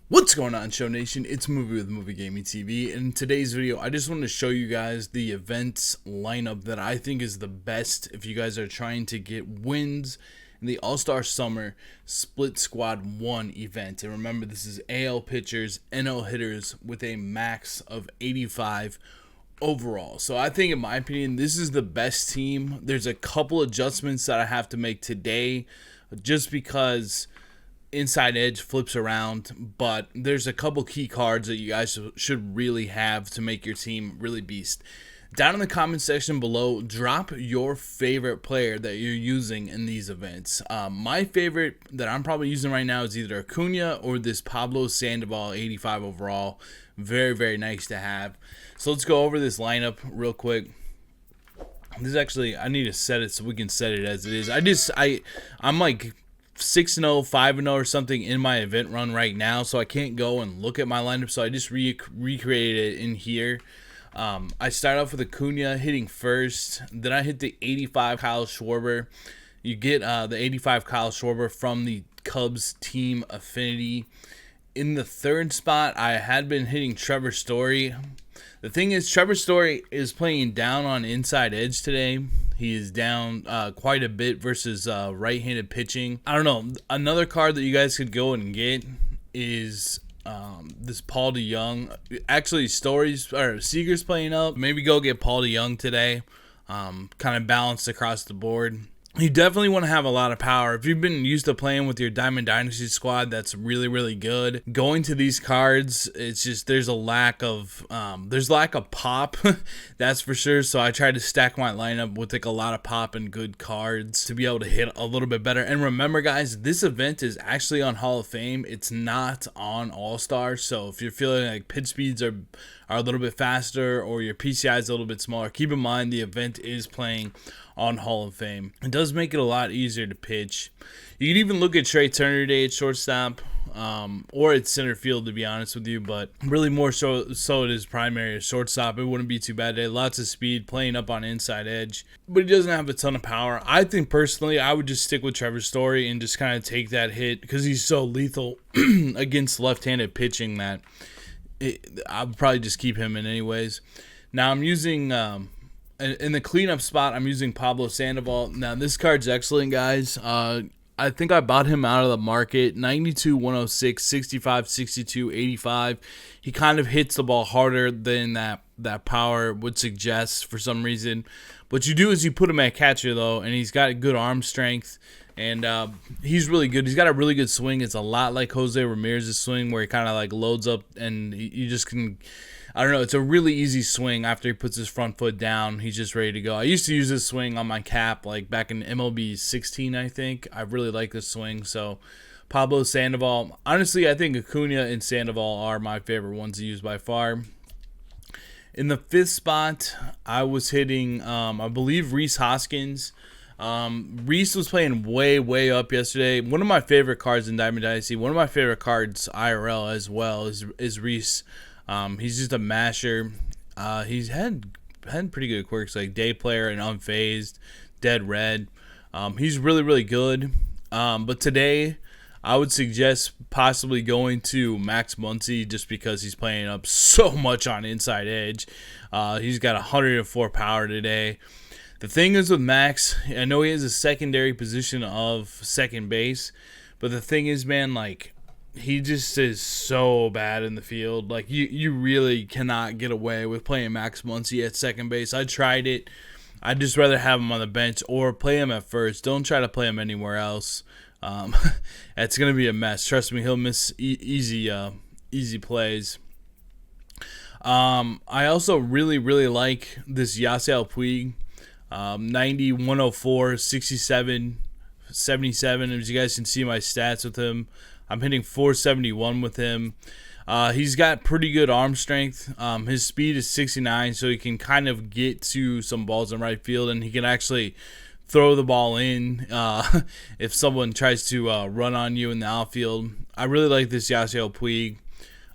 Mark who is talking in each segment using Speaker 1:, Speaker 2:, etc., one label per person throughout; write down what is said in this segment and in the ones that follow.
Speaker 1: What's going on, Show Nation? It's Movie with Movie Gaming TV. In today's video, I just want to show you guys the events lineup that I think is the best if you guys are trying to get wins in the All-Star Summer Split Squad 1 event. And remember, this is AL pitchers, NL hitters with a max of 85 overall. So I think, in my opinion, this is the best team. There's a couple adjustments that I have to make today just because Inside Edge flips around, but there's a couple key cards that you guys should really have to make your team really beast. Down in the comment section below, drop your favorite player that you're using in these events. My favorite that I'm probably using right now is either Acuna or this Pablo Sandoval 85 overall. Very, very nice to have. So let's go over this lineup real quick. This is actually, I need to set it so we can set it as it is. I'm like 6-0, 5-0 or something in my event run right now, so I can't go and look at my lineup, so I just recreated it in here. I start off with Acuna hitting first, then I hit the 85 Kyle Schwarber. You get the 85 Kyle Schwarber from the Cubs team affinity. In the third spot, I had been hitting Trevor Story. The thing is, Trevor Story is playing down on Inside Edge today. He is down quite a bit versus right-handed pitching. I don't know. Another card that you guys could go and get is this Paul DeYoung. Actually, Seager's playing up. Maybe go get Paul DeYoung today. Kind of balanced across the board. You definitely want to have a lot of power. If you've been used to playing with your Diamond Dynasty squad, that's really, really good. Going to these cards, it's just there's lack of pop, that's for sure. So I tried to stack my lineup with like a lot of pop and good cards to be able to hit a little bit better. And remember, guys, this event is actually on Hall of Fame. It's not on All-Star. So if you're feeling like pitch speeds are a little bit faster or your PCI is a little bit smaller, keep in mind the event is playing on Hall of Fame. It does make it a lot easier to pitch. You can even look at Trey Turner today at shortstop or at center field, to be honest with you, but really more so it is primary at shortstop. It wouldn't be too bad today. Lots of speed, playing up on Inside Edge, but he doesn't have a ton of power. I think personally I would just stick with Trevor Story and just kind of take that hit because he's so lethal against left-handed pitching that I would probably just keep him in anyways. Now I'm using in the cleanup spot, I'm using Pablo Sandoval. Now, this card's excellent, guys. I think I bought him out of the market. 92, 106, 65, 62, 85. He kind of hits the ball harder than that power would suggest for some reason. What you do is you put him at catcher, though, and he's got good arm strength. And he's really good. He's got a really good swing. It's a lot like Jose Ramirez's swing where he kind of like loads up and you just can... I don't know. It's a really easy swing after he puts his front foot down. He's just ready to go. I used to use this swing on my cap like back in MLB 16, I think. I really like this swing. So Pablo Sandoval. Honestly, I think Acuna and Sandoval are my favorite ones to use by far. In the fifth spot, I was hitting, I believe, Rhys Hoskins. Rhys was playing way up yesterday. One of my favorite cards in Diamond Dynasty. One of my favorite cards IRL as well is Rhys. He's just a masher. He's had pretty good quirks like day player and unfazed, dead red. He's really good. But today I would suggest possibly going to Max Muncy just because he's playing up so much on Inside Edge. He's got 104 power today. The thing is with Max, I know he has a secondary position of second base, but the thing is, man, like, he just is so bad in the field. Like, you really cannot get away with playing Max Muncy at second base. I tried it. I'd just rather have him on the bench or play him at first. Don't try to play him anywhere else. It's going to be a mess. Trust me, he'll miss easy plays. I also really like this Yasiel Puig. 90, 104, 67, 77. As you guys can see my stats with him, I'm hitting 471 with him. He's got pretty good arm strength. His speed is 69, so he can kind of get to some balls in right field, and he can actually throw the ball in if someone tries to run on you in the outfield. I really like this Yasiel Puig.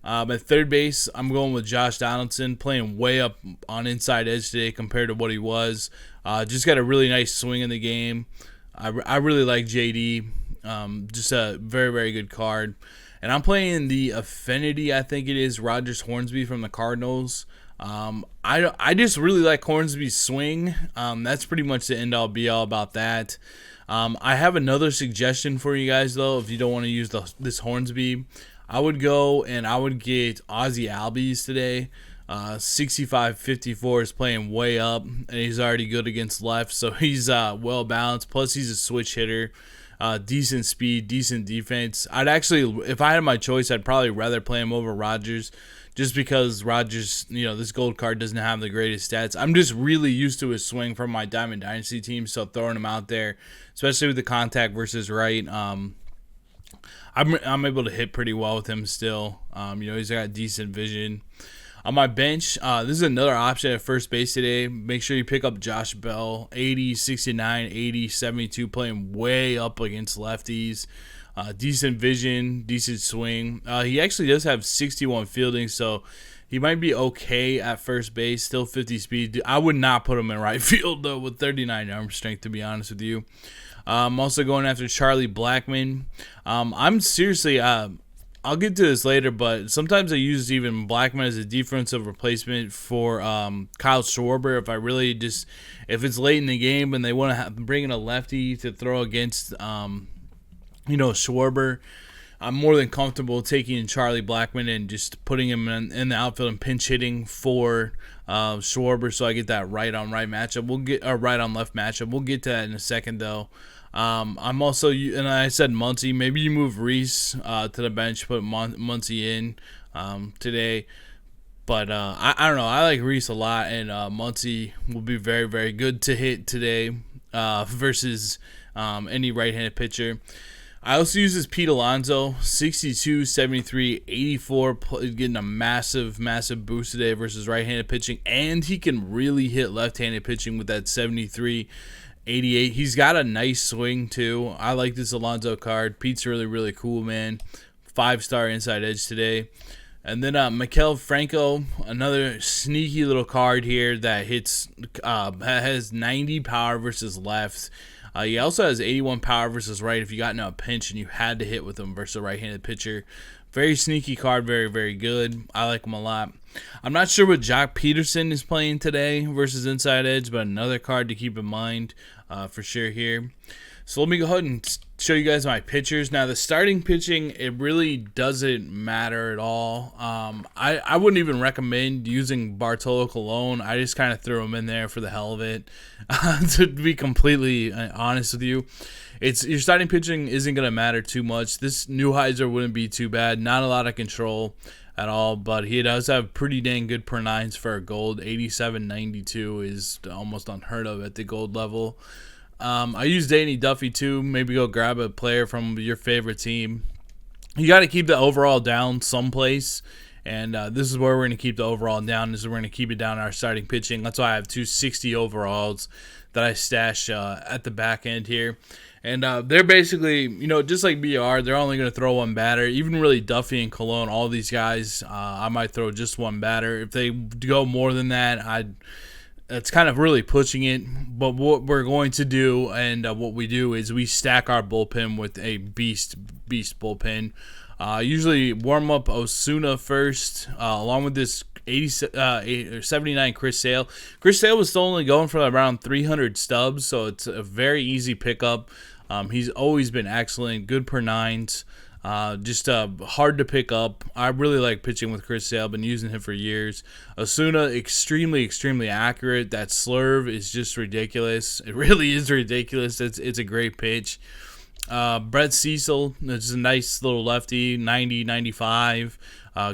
Speaker 1: At third base, I'm going with Josh Donaldson, playing way up on Inside Edge today compared to what he was. Just got a really nice swing in the game. I really like JD. Just a very good card. And I'm playing the Affinity, I think it is, Rogers Hornsby from the Cardinals. I just really like Hornsby's swing. That's pretty much the end all be all about that. I have another suggestion for you guys though. If you don't want to use this Hornsby, I would go and I would get Ozzy Albies today. 65-54 is playing way up, and he's already good against left, so he's well balanced. Plus, he's a switch hitter, decent speed, decent defense. I'd actually, if I had my choice, I'd probably rather play him over Rodgers, just because Rodgers, this gold card doesn't have the greatest stats. I'm just really used to his swing from my Diamond Dynasty team, so throwing him out there, especially with the contact versus right, I'm able to hit pretty well with him still. He's got decent vision. On my bench, this is another option at first base today. Make sure you pick up Josh Bell, 80, 69, 80, 72, playing way up against lefties. Decent vision, decent swing. He actually does have 61 fielding, so he might be okay at first base, still 50 speed. I would not put him in right field, though, with 39 arm strength, to be honest with you. I'm also going after Charlie Blackmon. I'm seriously... I'll get to this later, but sometimes I use even Blackmon as a defensive replacement for Kyle Schwarber. If it's late in the game and they want to bring in a lefty to throw against, Schwarber, I'm more than comfortable taking Charlie Blackmon and just putting him in the outfield and pinch hitting for Schwarber, so I get that right on right matchup. Right on left matchup. We'll get to that in a second, though. I'm also, and I said Muncy. Maybe you move Reese to the bench, put Muncy in today. But I don't know. I like Reese a lot, and Muncy will be very, very good to hit today versus any right-handed pitcher. I also use this Pete Alonso, 62, 73, 84, getting a massive, massive boost today versus right-handed pitching, and he can really hit left-handed pitching with that 73. 88. He's got a nice swing too. I like this Alonso card. Pete's really, really cool, man. 5-star inside edge today. And then Maikel Franco, another sneaky little card here that has 90 power versus left. He also has 81 power versus right if you got in a pinch and you had to hit with him versus a right-handed pitcher. Very sneaky card, very, very good. I like him a lot. I'm not sure what Jock Peterson is playing today versus Inside Edge, but another card to keep in mind for sure here. So let me go ahead and show you guys my pitchers. Now, the starting pitching, it really doesn't matter at all. I wouldn't even recommend using Bartolo Colon. I just kind of threw him in there for the hell of it, to be completely honest with you. Your starting pitching isn't going to matter too much. This Neuheiser wouldn't be too bad. Not a lot of control at all, but he does have pretty dang good per nines for a gold. 87-92 is almost unheard of at the gold level. I use Danny Duffy too. Maybe go grab a player from your favorite team. You got to keep the overall down someplace, and this is where we're going to keep the overall down. This is where we're going to keep it down in our starting pitching. That's why I have 260 overalls that I stash at the back end here. And they're basically, just like BR, they're only going to throw one batter. Even really Duffy and Cologne, all these guys, I might throw just one batter. If they go more than that, that's kind of really pushing it. But what we're going to do and what we do is we stack our bullpen with a beast bullpen. Usually warm up Osuna first, along with this 79 Chris Sale. Chris Sale was still only going for around 300 Stubs, so it's a very easy pickup. He's always been excellent, good per nines, just hard to pick up. I really like pitching with Chris Sale. Been using him for years. Osuna, extremely, extremely accurate. That slurve is just ridiculous. It really is ridiculous. It's a great pitch. Brett Cecil, it's a nice little lefty, 90, 95,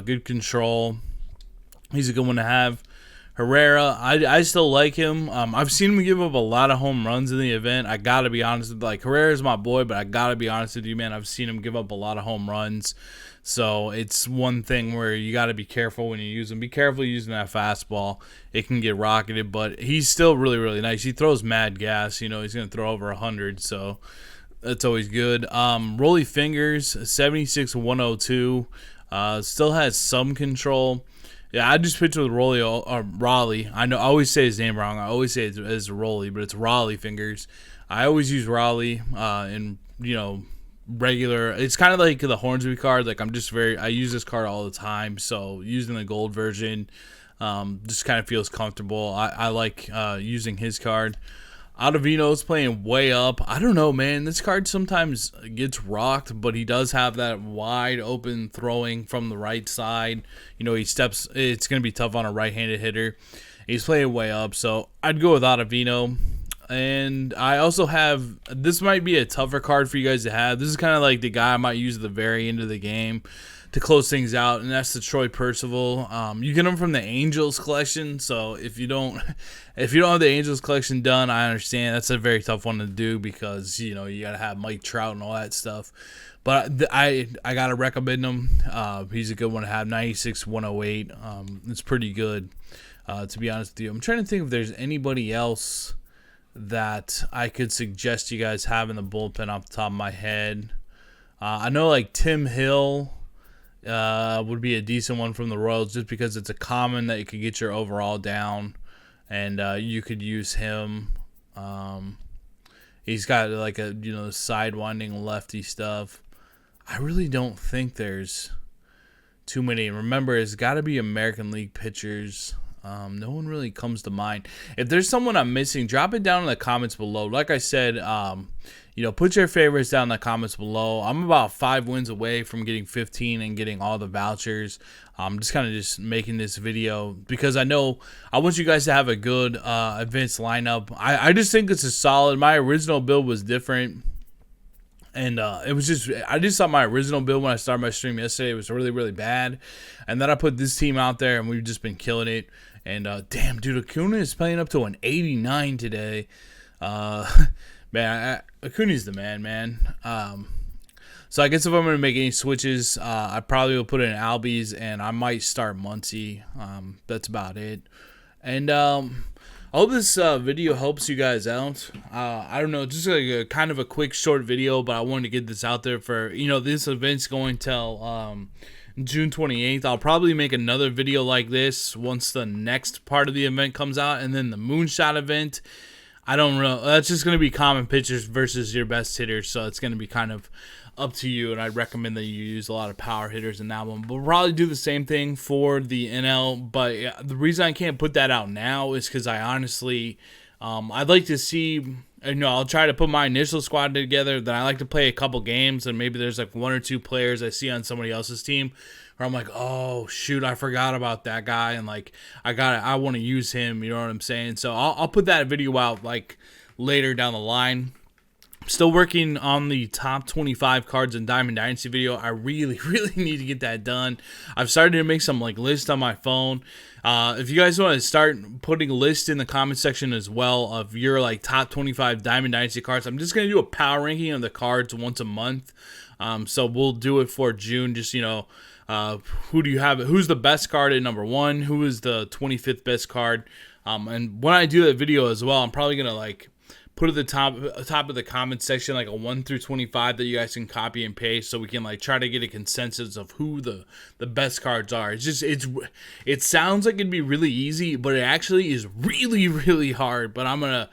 Speaker 1: good control. He's a good one to have. Herrera, I still like him. I've seen him give up a lot of home runs in the event. I got to be honest with you. Herrera's my boy, but I got to be honest with you, man. I've seen him give up a lot of home runs. So it's one thing where you got to be careful when you use him. Be careful using that fastball. It can get rocketed, but he's still really, really nice. He throws mad gas. He's going to throw over 100, so that's always good. Rolly Fingers, 76-102. Still has some control. Yeah, I just pitched with Raleigh. I always say his name wrong. I always say it's Rolly, but it's Raleigh Fingers. I always use Raleigh, and regular. It's kind of like the Hornsby card. Like I use this card all the time. So using the gold version, just kind of feels comfortable. I like using his card. Ottavino's playing way up. I don't know, man. This card sometimes gets rocked, but he does have that wide open throwing from the right side. You know, he steps. It's going to be tough on a right-handed hitter. He's playing way up, so I'd go with Ottavino. And I also have, this might be a tougher card for you guys to have. This is kind of like the guy I might use at the very end of the game to close things out, and that's the Troy Percival. You get him from the Angels collection, so if you don't have the Angels collection done, I understand that's a very tough one to do because you gotta have Mike Trout and all that stuff. But I gotta recommend him. He's a good one to have. 96, 108. It's pretty good, to be honest with you. I'm trying to think if there's anybody else that I could suggest you guys have in the bullpen off the top of my head. I know like Tim Hill would be a decent one from the Royals just because it's a common that you could get your overall down, and you could use him. He's got like a sidewinding lefty stuff. I really don't think there's too many. Remember, it's got to be American League pitchers. No one really comes to mind. If there's someone I'm missing, drop it down in the comments below. Like I said, put your favorites down in the comments below. I'm about 5 wins away from getting 15 and getting all the vouchers. I'm just kind of making this video because I know I want you guys to have a good advanced lineup. I just think this is solid. My original build was different. And I just thought my original build when I started my stream yesterday was really, really bad. And then I put this team out there, and we've just been killing it. And damn, dude, Acuna is playing up to an 89 today. Man, Acuna's the man. So I guess if I'm going to make any switches, I probably will put in Albies, and I might start Muncy. That's about it. And I hope this video helps you guys out. I don't know, just like a kind of a quick short video, but I wanted to get this out there for, this event's going till June 28th. I'll probably make another video like this once the next part of the event comes out, and then the Moonshot event. I don't know. That's just going to be common pitchers versus your best hitters, so it's going to be kind of up to you, and I recommend that you use a lot of power hitters in that one. But we'll probably do the same thing for the NL, but the reason I can't put that out now is because I honestly, I'd like to see, I'll try to put my initial squad together, then I like to play a couple games, and maybe there's like 1 or 2 players I see on somebody else's team where I'm like, oh, shoot, I forgot about that guy, and like, I want to use him, you know what I'm saying? So I'll put that video out like later down the line. Still working on the top 25 cards in Diamond Dynasty video. I really need to get that done. I've started to make some like lists on my phone. If you guys want to start putting lists in the comment section as well of your like top 25 Diamond Dynasty cards, I'm just gonna do a power ranking of the cards once a month. So we'll do it for June. Just who do you have? Who's the best card at number 1? Who is the 25th best card? And when I do that video as well, I'm probably gonna like put at the top of the comment section like a 1 through 25 that you guys can copy and paste, so we can like try to get a consensus of who the best cards are. It sounds like it'd be really easy, but it actually is really hard. But I'm gonna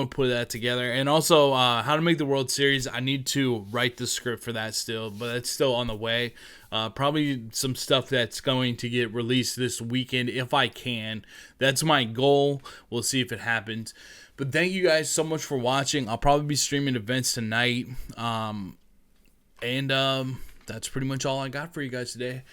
Speaker 1: put that together. And also how to make the World Series, I need to write the script for that still, but it's still on the way. Probably some stuff that's going to get released this weekend if I can. That's my goal. We'll see if it happens. But thank you guys so much for watching. I'll probably be streaming events tonight. That's pretty much all I got for you guys today.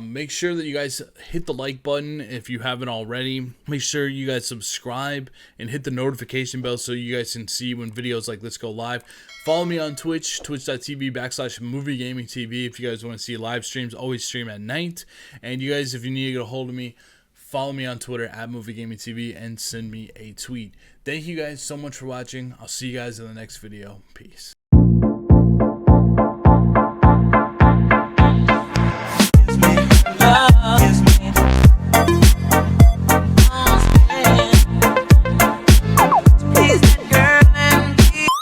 Speaker 1: Make sure that you guys hit the like button if you haven't already. Make sure you guys subscribe and hit the notification bell so you guys can see when videos like this go live. Follow me on Twitch, twitch.tv/MovieGamingTV if you guys want to see live streams. Always stream at night. And you guys, if you need to get a hold of me, follow me on Twitter at MovieGamingTV and send me a tweet. Thank you guys so much for watching. I'll see you guys in the next video. Peace.